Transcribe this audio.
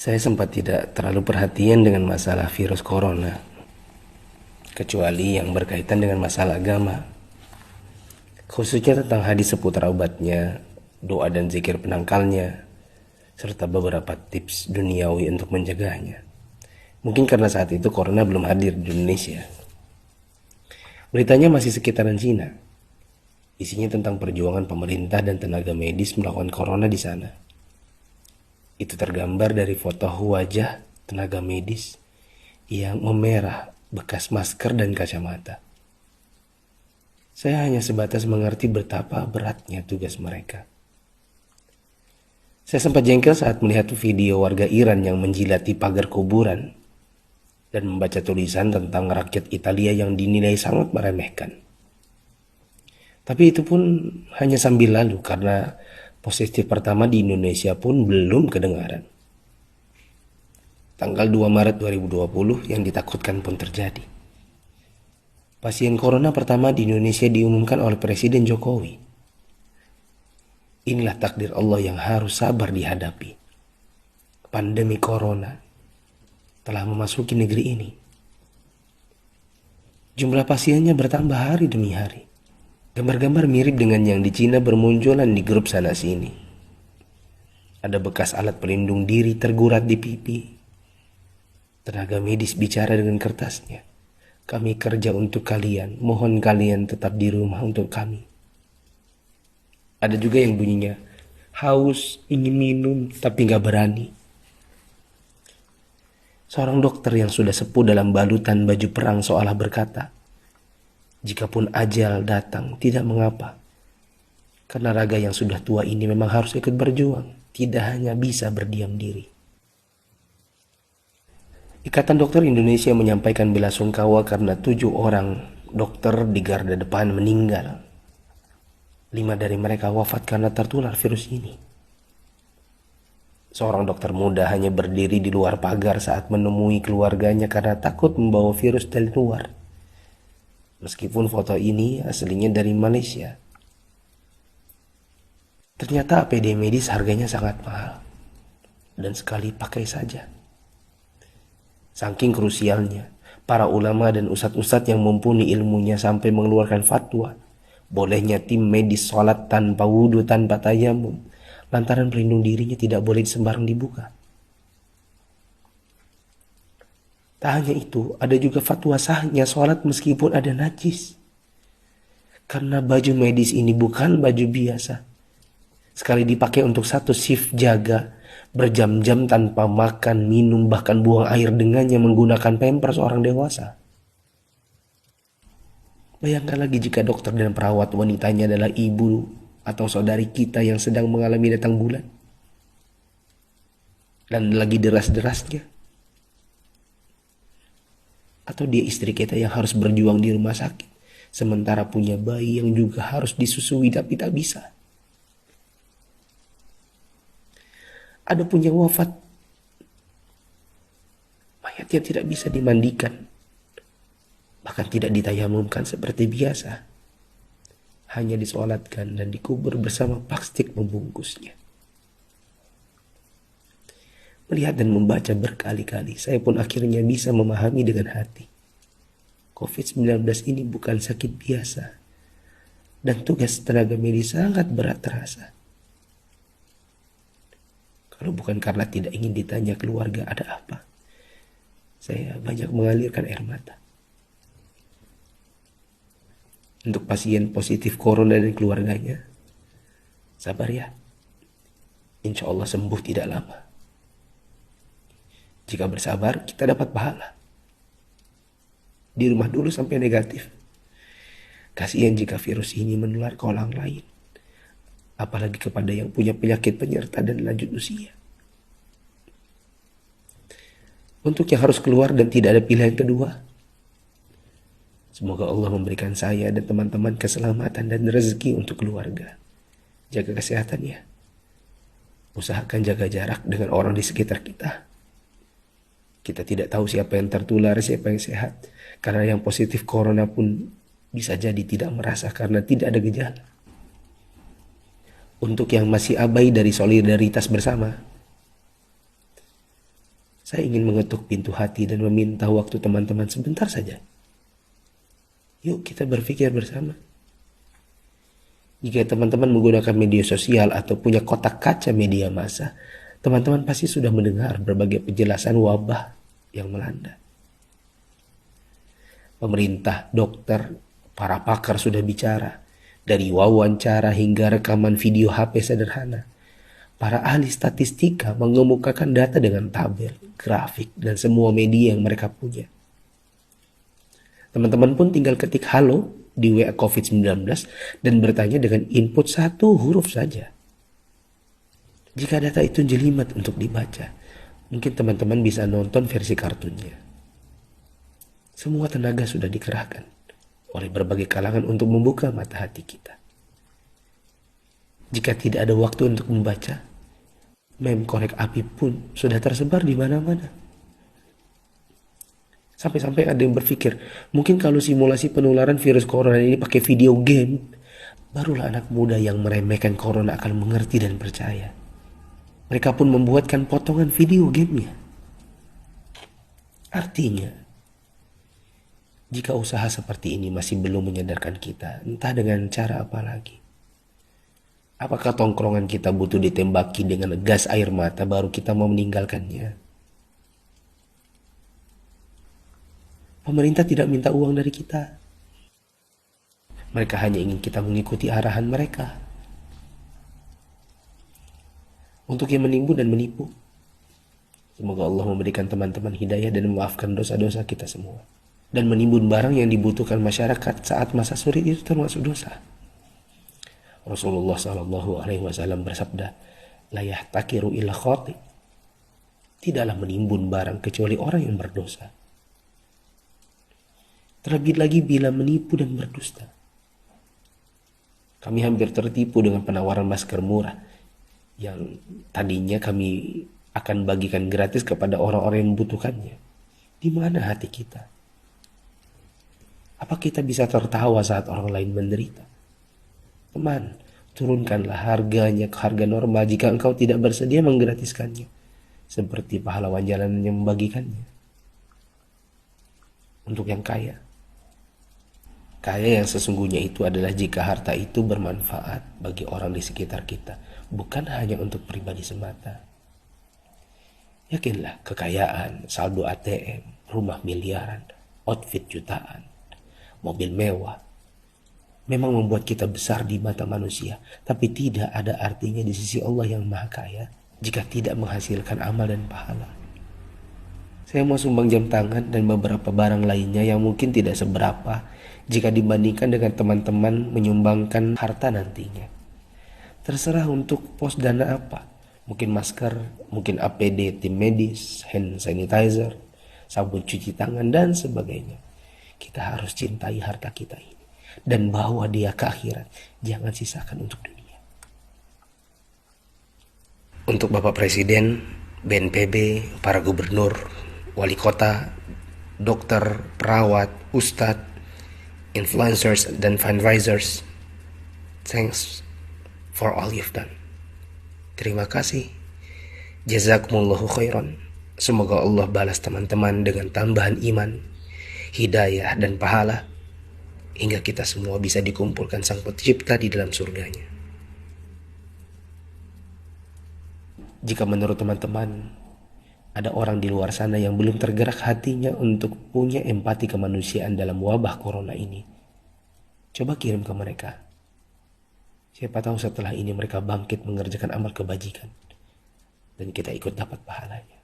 Saya sempat tidak terlalu perhatian dengan masalah virus corona, kecuali yang berkaitan dengan masalah agama, khususnya tentang hadis seputar obatnya, doa dan zikir penangkalnya, serta beberapa tips duniawi untuk menjaganya. Mungkin karena saat itu corona belum hadir di Indonesia. Beritanya masih sekitaran Cina. Isinya tentang perjuangan pemerintah dan tenaga medis melawan corona di sana. Itu tergambar dari foto wajah tenaga medis yang memerah bekas masker dan kacamata. Saya hanya sebatas mengerti betapa beratnya tugas mereka. Saya sempat jengkel saat melihat video warga Iran yang menjilati pagar kuburan dan membaca tulisan tentang rakyat Italia yang dinilai sangat meremehkan. Tapi itu pun hanya sambil lalu karena positif pertama di Indonesia pun belum kedengaran. Tanggal 2 Maret 2020 yang ditakutkan pun terjadi. Pasien corona pertama di Indonesia diumumkan oleh Presiden Jokowi. Inilah takdir Allah yang harus sabar dihadapi. Pandemi corona telah memasuki negeri ini. Jumlah pasiennya bertambah hari demi hari. Gambar-gambar mirip dengan yang di Cina bermunculan di grup sana sini. Ada bekas alat pelindung diri tergurat di pipi. Tenaga medis bicara dengan kertasnya. Kami kerja untuk kalian, mohon kalian tetap di rumah untuk kami. Ada juga yang bunyinya, haus, ingin minum, tapi gak berani. Seorang dokter yang sudah sepuh dalam balutan baju perang seolah berkata, jikapun ajal datang, tidak mengapa. Karena raga yang sudah tua ini memang harus ikut berjuang, tidak hanya bisa berdiam diri. Ikatan Dokter Indonesia menyampaikan bela sungkawa karena 7 orang dokter di garda depan meninggal. 5 dari mereka wafat karena tertular virus ini. Seorang dokter muda hanya berdiri di luar pagar saat menemui keluarganya karena takut membawa virus dari luar. Meskipun foto ini aslinya dari Malaysia. Ternyata APD medis harganya sangat mahal. Dan sekali pakai saja. Saking krusialnya, para ulama dan ustadz-ustadz yang mumpuni ilmunya sampai mengeluarkan fatwa. Bolehnya tim medis sholat tanpa wudhu, tanpa tayamum. Lantaran pelindung dirinya tidak boleh sembarang dibuka. Tak hanya itu, ada juga fatwa sahnya sholat meskipun ada najis. Karena baju medis ini bukan baju biasa. Sekali dipakai untuk satu shift jaga, berjam-jam tanpa makan, minum, bahkan buang air dengannya menggunakan pampers orang dewasa. Bayangkan lagi jika dokter dan perawat wanitanya adalah ibu atau saudari kita yang sedang mengalami datang bulan. Dan lagi deras-derasnya. Atau dia istri kita yang harus berjuang di rumah sakit. Sementara punya bayi yang juga harus disusui tapi tak bisa. Ada punya wafat. Mayatnya tidak bisa dimandikan. Bahkan tidak ditayamumkan seperti biasa. Hanya disolatkan dan dikubur bersama plastik membungkusnya. Melihat dan membaca berkali-kali, saya pun akhirnya bisa memahami dengan hati. COVID-19 ini bukan sakit biasa. Dan tugas tenaga medis sangat berat terasa. Kalau bukan karena tidak ingin ditanya keluarga ada apa, saya banyak mengalirkan air mata. Untuk pasien positif corona dan keluarganya, sabar ya. Insya Allah sembuh tidak lama. Jika bersabar, kita dapat pahala. Di rumah dulu sampai negatif. Kasihan jika virus ini menular ke orang lain. Apalagi kepada yang punya penyakit penyerta dan lanjut usia. Untuk yang harus keluar dan tidak ada pilihan kedua, semoga Allah memberikan saya dan teman-teman keselamatan dan rezeki untuk keluarga. Jaga kesehatan ya. Usahakan jaga jarak dengan orang di sekitar kita. Kita tidak tahu siapa yang tertular, siapa yang sehat. Karena yang positif corona pun bisa jadi tidak merasa karena tidak ada gejala. Untuk yang masih abai dari solidaritas bersama, Saya ingin mengetuk pintu hati dan meminta waktu teman-teman sebentar saja. Yuk kita berpikir bersama. Jika teman-teman menggunakan media sosial atau punya kotak kaca media massa, teman-teman pasti sudah mendengar berbagai penjelasan wabah yang melanda. Pemerintah, dokter, para pakar sudah bicara, dari wawancara hingga rekaman video HP sederhana. Para ahli statistika mengemukakan data dengan tabel, grafik, dan semua media yang mereka punya. Teman-teman pun tinggal ketik halo di WA COVID-19 dan bertanya dengan input satu huruf saja. Jika data itu jelimet untuk dibaca, mungkin teman-teman bisa nonton versi kartunnya. Semua tenaga sudah dikerahkan oleh berbagai kalangan untuk membuka mata hati kita. Jika tidak ada waktu untuk membaca, meme korek api pun sudah tersebar di mana-mana. Sampai-sampai ada yang berpikir, mungkin kalau simulasi penularan virus corona ini pakai video game, barulah anak muda yang meremehkan corona akan mengerti dan percaya. Mereka pun membuatkan potongan video gamenya. Artinya, jika usaha seperti ini masih belum menyadarkan kita, entah dengan cara apa lagi. Apakah tongkrongan kita butuh ditembaki dengan gas air mata baru kita mau meninggalkannya? Pemerintah tidak minta uang dari kita. Mereka hanya ingin kita mengikuti arahan mereka. Untuk yang menimbun dan menipu. Semoga Allah memberikan teman-teman hidayah dan memaafkan dosa-dosa kita semua. Dan menimbun barang yang dibutuhkan masyarakat saat masa sulit itu termasuk dosa. Rasulullah SAW bersabda, la yahtakiru illa khati. Tidaklah menimbun barang kecuali orang yang berdosa. Terlebih lagi bila menipu dan berdusta. Kami hampir tertipu dengan penawaran masker murah yang tadinya kami akan bagikan gratis kepada orang-orang yang membutuhkannya. Di mana hati kita? Apa kita bisa tertawa saat orang lain menderita? Teman, turunkanlah harganya ke harga normal jika engkau tidak bersedia menggratiskannya. Seperti pahlawan jalanan yang membagikannya. Untuk yang kaya. Kaya yang sesungguhnya itu adalah jika harta itu bermanfaat bagi orang di sekitar kita, bukan hanya untuk pribadi semata. Yakinlah, kekayaan, saldo ATM, rumah miliaran, outfit jutaan, mobil mewah, memang membuat kita besar di mata manusia, tapi tidak ada artinya di sisi Allah yang Maha Kaya jika tidak menghasilkan amal dan pahala. Saya mau sumbang jam tangan dan beberapa barang lainnya yang mungkin tidak seberapa jika dibandingkan dengan teman-teman menyumbangkan harta nantinya. Terserah untuk pos dana apa. Mungkin masker, mungkin APD tim medis, hand sanitizer, sabun cuci tangan, dan sebagainya. Kita harus cintai harta kita ini dan bawa dia ke akhirat. Jangan sisakan untuk dunia. Untuk Bapak Presiden, BNPB, para gubernur, wali kota, dokter, perawat, ustadz, influencers, dan fundraisers, thanks for all you've done. Terima kasih. Jazakumullahu khairan. Semoga Allah balas teman-teman dengan tambahan iman, hidayah, dan pahala, hingga kita semua bisa dikumpulkan Sang Pencipta di dalam surganya. Jika menurut teman-teman ada orang di luar sana yang belum tergerak hatinya untuk punya empati kemanusiaan dalam wabah corona ini, coba kirim ke mereka. Siapa tahu setelah ini mereka bangkit mengerjakan amal kebajikan dan kita ikut dapat pahalanya.